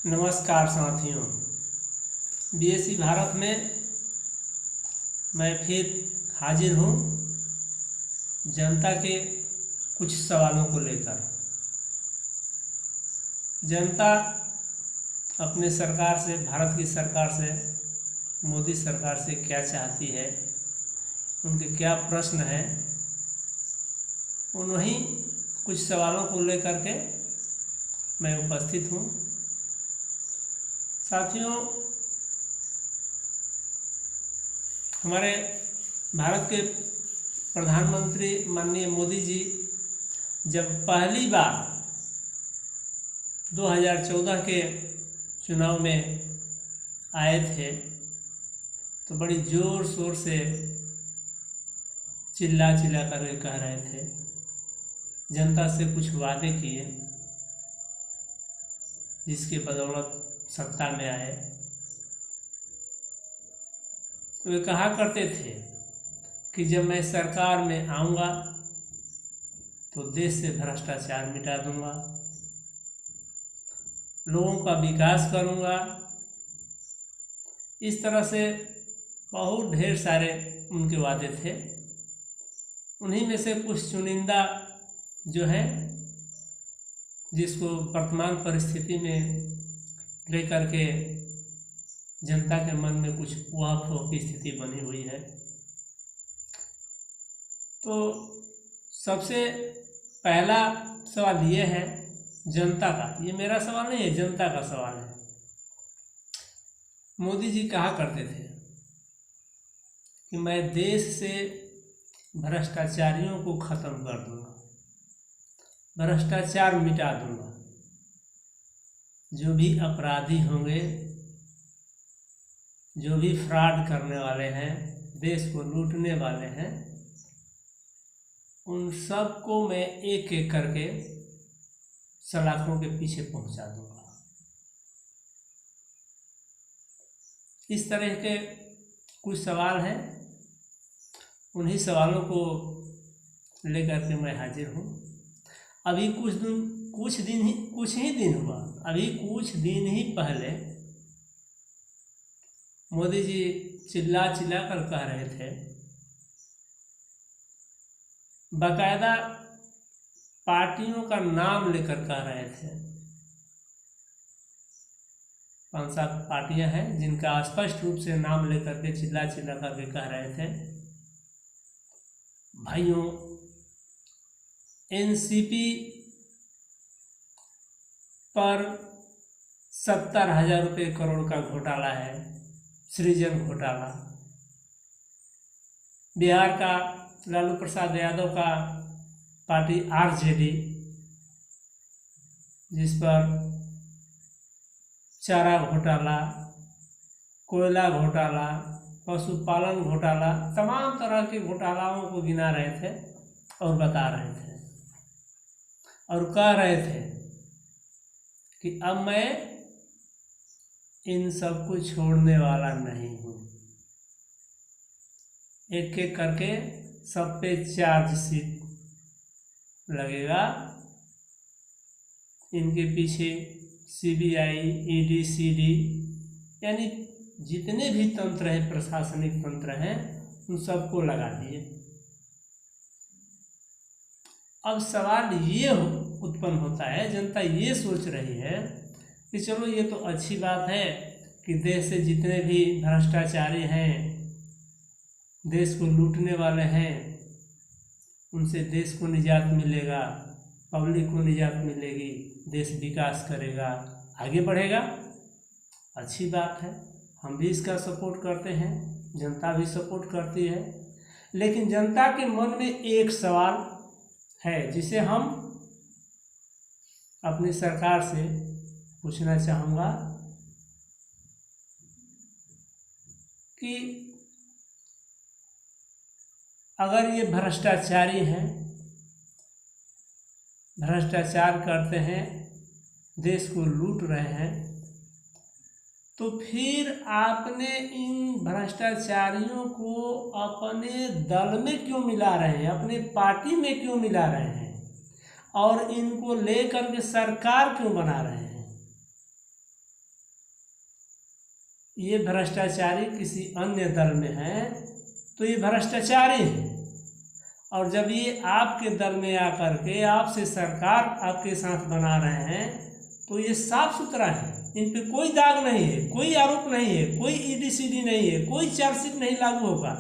नमस्कार साथियों, बीएसई भारत में मैं फिर हाजिर हूँ जनता के कुछ सवालों को लेकर। जनता अपने सरकार से, भारत की सरकार से, मोदी सरकार से क्या चाहती है, उनके क्या प्रश्न हैं, उन्हीं कुछ सवालों को लेकर के मैं उपस्थित हूँ। साथियों, हमारे भारत के प्रधानमंत्री माननीय मोदी जी जब पहली बार 2014 के चुनाव में आए थे तो बड़ी ज़ोर शोर से चिल्ला कर कह रहे थे, जनता से कुछ वादे किए जिसके बदौलत सत्ता में आए। तो वे कहा करते थे कि जब मैं सरकार में आऊँगा तो देश से भ्रष्टाचार मिटा दूंगा, लोगों का विकास करूंगा। इस तरह से बहुत ढेर सारे उनके वादे थे। उन्हीं में से कुछ चुनिंदा जो है, जिसको वर्तमान परिस्थिति में लेकर के जनता के मन में कुछ उहापोह की स्थिति बनी हुई है। तो सबसे पहला सवाल ये है जनता का, ये मेरा सवाल नहीं है, जनता का सवाल है। मोदी जी कहा करते थे कि मैं देश से भ्रष्टाचारियों को खत्म कर दूंगा, भ्रष्टाचार मिटा दूंगा। जो भी अपराधी होंगे, जो भी फ्रॉड करने वाले हैं, देश को लूटने वाले हैं, उन सब को मैं एक एक करके सलाखों के पीछे पहुंचा दूंगा। इस तरह के कुछ सवाल हैं, उन्हीं सवालों को लेकर के मैं हाजिर हूँ। अभी कुछ ही दिन हुआ, अभी कुछ दिन ही पहले मोदी जी चिल्ला कर कह रहे थे, बाकायदा पार्टियों का नाम लेकर कह रहे थे। 5-7 पार्टियां हैं जिनका स्पष्ट रूप से नाम लेकर के चिल्ला कर कह रहे थे, भाइयों, एनसीपी पर 70,000 करोड़ का घोटाला है, सृजन घोटाला। बिहार का लालू प्रसाद यादव का पार्टी आरजेडी, जिस पर चारा घोटाला, कोयला घोटाला, पशुपालन घोटाला, तमाम तरह के घोटालाओं को गिना रहे थे और बता रहे थे और कह रहे थे कि अब मैं इन सब को छोड़ने वाला नहीं हूँ। एक एक करके सब पे चार्जशीट लगेगा, इनके पीछे सीबीआई, ईडी, सीडी, यानी जितने भी तंत्र हैं, प्रशासनिक तंत्र हैं, उन सबको लगा दिए। अब सवाल ये उत्पन्न होता है, जनता ये सोच रही है कि चलो ये तो अच्छी बात है कि देश से जितने भी भ्रष्टाचारी हैं, देश को लूटने वाले हैं, उनसे देश को निजात मिलेगा, पब्लिक को निजात मिलेगी, देश विकास करेगा, आगे बढ़ेगा। अच्छी बात है, हम भी इसका सपोर्ट करते हैं, जनता भी सपोर्ट करती है। लेकिन जनता के मन में एक सवाल है जिसे हम अपनी सरकार से पूछना चाहूँगा कि अगर ये भ्रष्टाचारी हैं, भ्रष्टाचार करते हैं, देश को लूट रहे हैं, तो फिर आपने इन भ्रष्टाचारियों को अपने दल में क्यों मिला रहे हैं, अपने पार्टी में क्यों मिला रहे हैं और इनको लेकर के सरकार क्यों बना रहे हैं? ये भ्रष्टाचारी किसी अन्य दल में है तो ये भ्रष्टाचारी है, और जब ये आपके दल में आकर के आपसे सरकार आपके साथ बना रहे हैं तो ये साफ सुथरा है, इन पे कोई दाग नहीं है, कोई आरोप नहीं है, कोई ईडी नहीं है, कोई चार्जशीट नहीं लागू होगा।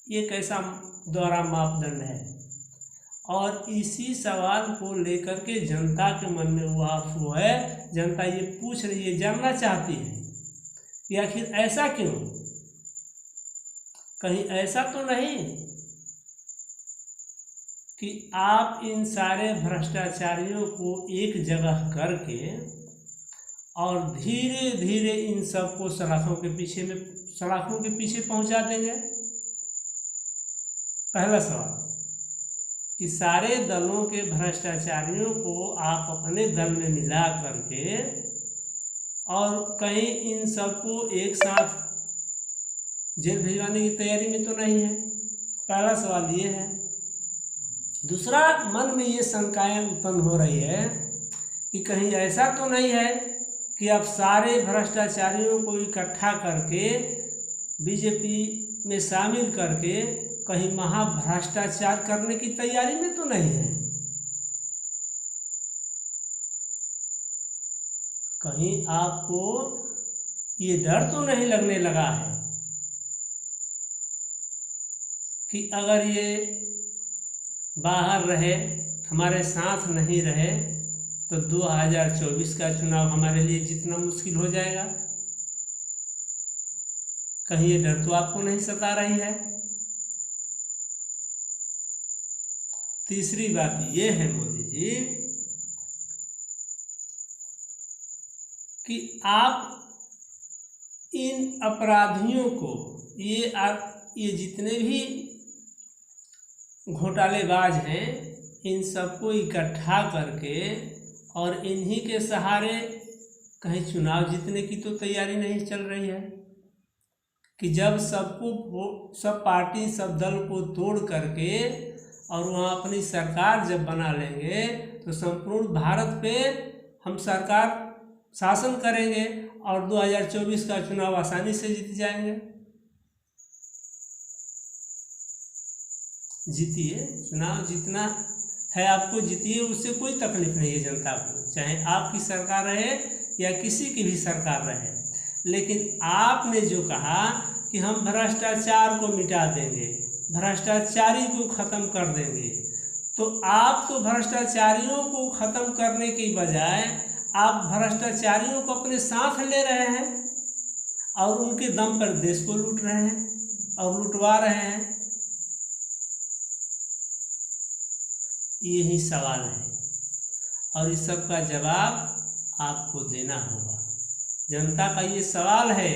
ये कैसा दोहरा मापदंड है। और इसी सवाल को लेकर के जनता के मन में वो है, जनता ये पूछ रही है, जानना चाहती है कि आखिर ऐसा क्यों, कहीं ऐसा तो नहीं कि आप इन सारे भ्रष्टाचारियों को एक जगह करके और धीरे धीरे इन सबको सलाखों के पीछे पहुंचा देंगे। पहला सवाल कि सारे दलों के भ्रष्टाचारियों को आप अपने दल में मिला करके और कहीं इन सबको एक साथ जेल भिजवाने की तैयारी में तो नहीं है। पहला सवाल ये है। दूसरा, मन में ये शंकाएं उत्पन्न हो रही है कि कहीं ऐसा तो नहीं है कि आप सारे भ्रष्टाचारियों को इकट्ठा करके बीजेपी में शामिल करके कहीं महाभ्रष्टाचार करने की तैयारी में तो नहीं है। कहीं आपको ये डर तो नहीं लगने लगा है कि अगर ये बाहर रहे, हमारे साथ नहीं रहे तो 2024 का चुनाव हमारे लिए जितना मुश्किल हो जाएगा। कहीं ये डर तो आपको नहीं सता रही है। तीसरी बात ये है मोदी जी कि आप इन अपराधियों को, ये जितने भी घोटालेबाज हैं, इन सबको इकट्ठा करके और इन्हीं के सहारे कहीं चुनाव जीतने की तो तैयारी नहीं चल रही है कि जब सब पार्टी सब दल को तोड़ करके और वहाँ अपनी सरकार जब बना लेंगे तो संपूर्ण भारत पे हम सरकार शासन करेंगे और 2024 का चुनाव आसानी से जीत जाएंगे। जीतिए, चुनाव जीतना है आपको, जीतिए, उससे कोई तकलीफ नहीं है जनता को, चाहे आपकी सरकार रहे या किसी की भी सरकार रहे। लेकिन आपने जो कहा कि हम भ्रष्टाचार को मिटा देंगे, भ्रष्टाचारी को ख़त्म कर देंगे, तो आप तो भ्रष्टाचारियों को ख़त्म करने की बजाय आप भ्रष्टाचारियों को अपने साथ ले रहे हैं और उनके दम पर देश को लूट रहे हैं और लुटवा रहे हैं। यही सवाल है और इस सब का जवाब आपको देना होगा। जनता का ये सवाल है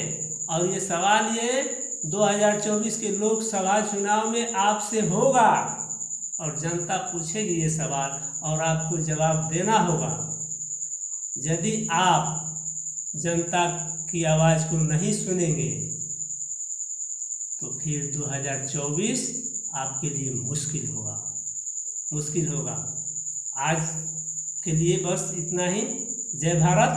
और ये सवाल ये 2024 के लोकसभा चुनाव में आपसे होगा और जनता पूछेगी ये सवाल और आपको जवाब देना होगा। यदि आप जनता की आवाज़ को नहीं सुनेंगे तो फिर 2024 आपके लिए मुश्किल होगा। आज के लिए बस इतना ही। जय भारत।